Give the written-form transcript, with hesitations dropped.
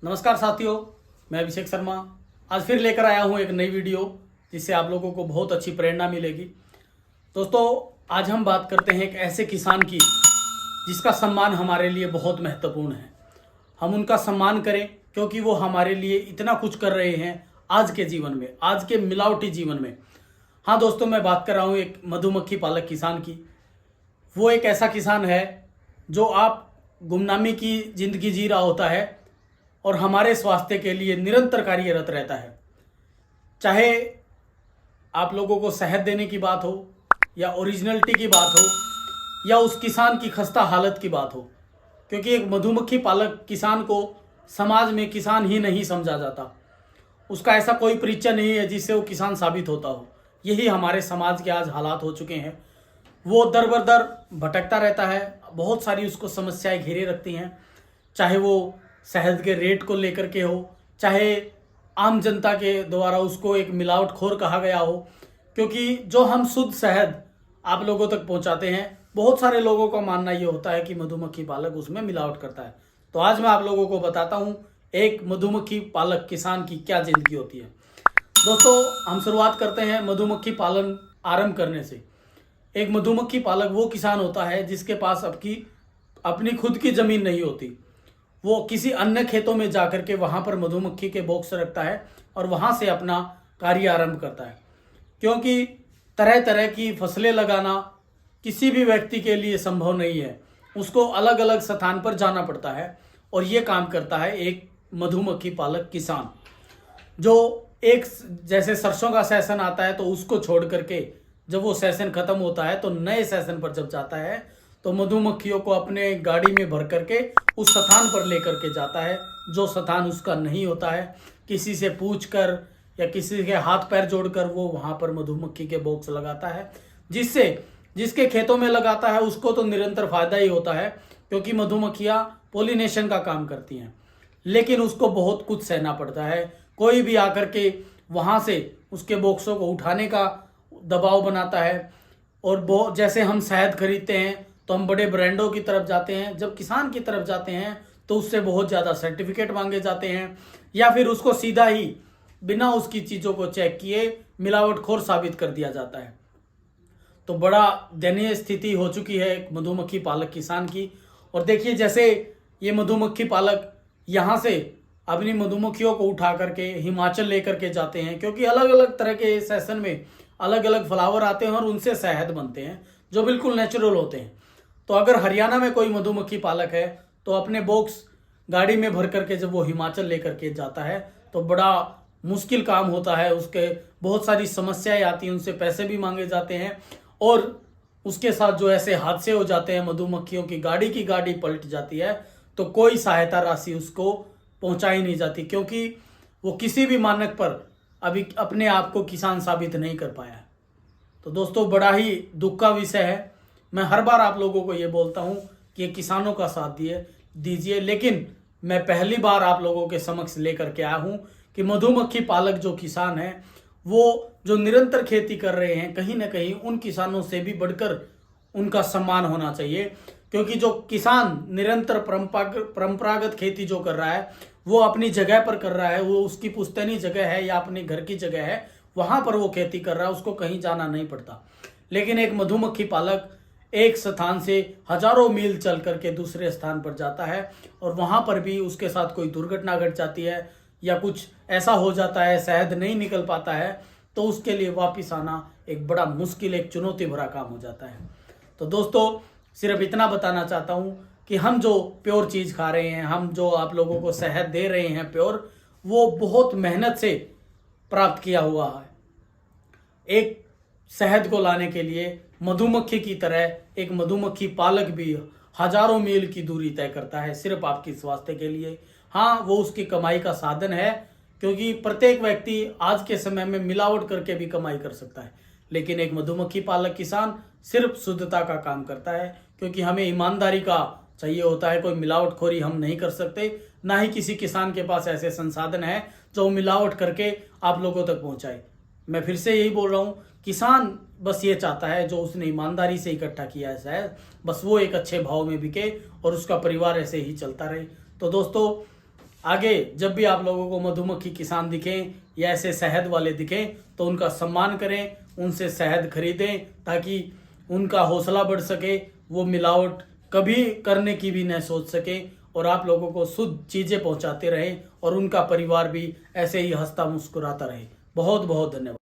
नमस्कार साथियों, मैं अभिषेक शर्मा आज फिर लेकर आया हूं एक नई वीडियो जिससे आप लोगों को बहुत अच्छी प्रेरणा मिलेगी। दोस्तों, आज हम बात करते हैं एक ऐसे किसान की जिसका सम्मान हमारे लिए बहुत महत्वपूर्ण है। हम उनका सम्मान करें क्योंकि वो हमारे लिए इतना कुछ कर रहे हैं आज के जीवन में, आज के मिलावटी जीवन में। हाँ दोस्तों, मैं बात कर रहा हूँ एक मधुमक्खी पालक किसान की। वो एक ऐसा किसान है जो आप गुमनामी की जिंदगी जी रहा होता है और हमारे स्वास्थ्य के लिए निरंतर कार्यरत रहता है। चाहे आप लोगों को शहद देने की बात हो या ओरिजिनलिटी की बात हो या उस किसान की खस्ता हालत की बात हो, क्योंकि एक मधुमक्खी पालक किसान को समाज में किसान ही नहीं समझा जाता। उसका ऐसा कोई परिचय नहीं है जिससे वो किसान साबित होता हो। यही हमारे समाज के आज हालात हो चुके हैं। वो दर बर दर भटकता रहता है, बहुत सारी उसको समस्याएं घेरे रखती हैं, चाहे वो शहद के रेट को लेकर के हो, चाहे आम जनता के द्वारा उसको एक मिलावटखोर कहा गया हो। क्योंकि जो हम शुद्ध शहद आप लोगों तक पहुंचाते हैं, बहुत सारे लोगों का मानना ये होता है कि मधुमक्खी पालक उसमें मिलावट करता है। तो आज मैं आप लोगों को बताता हूं एक मधुमक्खी पालक किसान की क्या जिंदगी होती है। दोस्तों, हम शुरुआत करते हैं मधुमक्खी पालन आरंभ करने से। एक मधुमक्खी पालक वो किसान होता है जिसके पास अपनी खुद की जमीन नहीं होती। वो किसी अन्य खेतों में जाकर के वहां पर मधुमक्खी के बॉक्स रखता है और वहां से अपना कार्य आरंभ करता है। क्योंकि तरह तरह की फसलें लगाना किसी भी व्यक्ति के लिए संभव नहीं है, उसको अलग अलग स्थान पर जाना पड़ता है। और ये काम करता है एक मधुमक्खी पालक किसान, जो एक जैसे सरसों का सेशन आता है तो उसको छोड़ करके जब वो सेशन खत्म होता है तो नए सेशन पर जब जाता है तो मधुमक्खियों को अपने गाड़ी में भर करके उस स्थान पर लेकर के जाता है जो स्थान उसका नहीं होता है। किसी से पूछ कर या किसी के हाथ पैर जोड़कर वो वहां पर मधुमक्खी के बॉक्स लगाता है, जिससे जिसके खेतों में लगाता है उसको तो निरंतर फायदा ही होता है, क्योंकि मधुमक्खियां पोलिनेशन का काम करती हैं। लेकिन उसको बहुत कुछ सहना पड़ता है। कोई भी आकर के वहां से उसके बॉक्सों को उठाने का दबाव बनाता है। और वो जैसे हम शहद खरीदते हैं तो हम बड़े ब्रांडों की तरफ जाते हैं, जब किसान की तरफ जाते हैं तो उससे बहुत ज़्यादा सर्टिफिकेट मांगे जाते हैं, या फिर उसको सीधा ही बिना उसकी चीज़ों को चेक किए मिलावटखोर साबित कर दिया जाता है। तो बड़ा दयनीय स्थिति हो चुकी है एक मधुमक्खी पालक किसान की। और देखिए, जैसे ये मधुमक्खी पालक यहाँ से अपनी मधुमक्खियों को उठा करके हिमाचल लेकर के जाते हैं, क्योंकि अलग अलग तरह के सेशन में अलग अलग फ्लावर आते हैं और उनसे शहद बनते हैं जो बिल्कुल नेचुरल होते हैं। तो अगर हरियाणा में कोई मधुमक्खी पालक है तो अपने बॉक्स गाड़ी में भर करके जब वो हिमाचल लेकर के जाता है तो बड़ा मुश्किल काम होता है। उसके बहुत सारी समस्याएं आती हैं, उनसे पैसे भी मांगे जाते हैं और उसके साथ जो ऐसे हादसे हो जाते हैं, मधुमक्खियों की गाड़ी पलट जाती है तो कोई सहायता राशि उसको पहुंचाई नहीं जाती, क्योंकि वो किसी भी मानक पर अभी अपने आप को किसान साबित नहीं कर पाया है। तो दोस्तों, बड़ा ही दुख का विषय है। मैं हर बार आप लोगों को ये बोलता हूँ कि किसानों का साथ दीजिए, लेकिन मैं पहली बार आप लोगों के समक्ष लेकर के आया हूँ कि मधुमक्खी पालक जो किसान है, वो जो निरंतर खेती कर रहे हैं, कहीं ना कहीं उन किसानों से भी बढ़कर उनका सम्मान होना चाहिए। क्योंकि जो किसान निरंतर परंपरागत खेती जो कर रहा है वो अपनी जगह पर कर रहा है, वो उसकी पुश्तैनी जगह है या अपने घर की जगह है, वहां पर वो खेती कर रहा है, उसको कहीं जाना नहीं पड़ता। लेकिन एक मधुमक्खी पालक एक स्थान से हजारों मील चल करके दूसरे स्थान पर जाता है और वहां पर भी उसके साथ कोई दुर्घटना घट जाती है या कुछ ऐसा हो जाता है, शहद नहीं निकल पाता है, तो उसके लिए वापिस आना एक बड़ा मुश्किल, एक चुनौती भरा काम हो जाता है। तो दोस्तों, सिर्फ इतना बताना चाहता हूं कि हम जो प्योर चीज़ खा रहे हैं, हम जो आप लोगों को शहद दे रहे हैं प्योर, वो बहुत मेहनत से प्राप्त किया हुआ है। एक शहद को लाने के लिए मधुमक्खी की तरह एक मधुमक्खी पालक भी हजारों मील की दूरी तय करता है सिर्फ आपकी स्वास्थ्य के लिए। हाँ, वो उसकी कमाई का साधन है, क्योंकि प्रत्येक व्यक्ति आज के समय में मिलावट करके भी कमाई कर सकता है, लेकिन एक मधुमक्खी पालक किसान सिर्फ शुद्धता का काम करता है। क्योंकि हमें ईमानदारी का चाहिए होता है, कोई मिलावटखोरी हम नहीं कर सकते, ना ही किसी किसान के पास ऐसे संसाधन है जो मिलावट करके आप लोगों तक पहुंचाए। मैं फिर से यही बोल रहा हूँ, किसान बस ये चाहता है जो उसने ईमानदारी से इकट्ठा किया है शायद, बस वो एक अच्छे भाव में बिके और उसका परिवार ऐसे ही चलता रहे। तो दोस्तों, आगे जब भी आप लोगों को मधुमक्खी किसान दिखें या ऐसे शहद वाले दिखें तो उनका सम्मान करें, उनसे शहद खरीदें ताकि उनका हौसला बढ़ सके, वो मिलावट कभी करने की भी न सोच सके और आप लोगों को शुद्ध चीज़ें पहुंचाते रहें और उनका परिवार भी ऐसे ही हंसता मुस्कुराता रहे। बहुत बहुत धन्यवाद।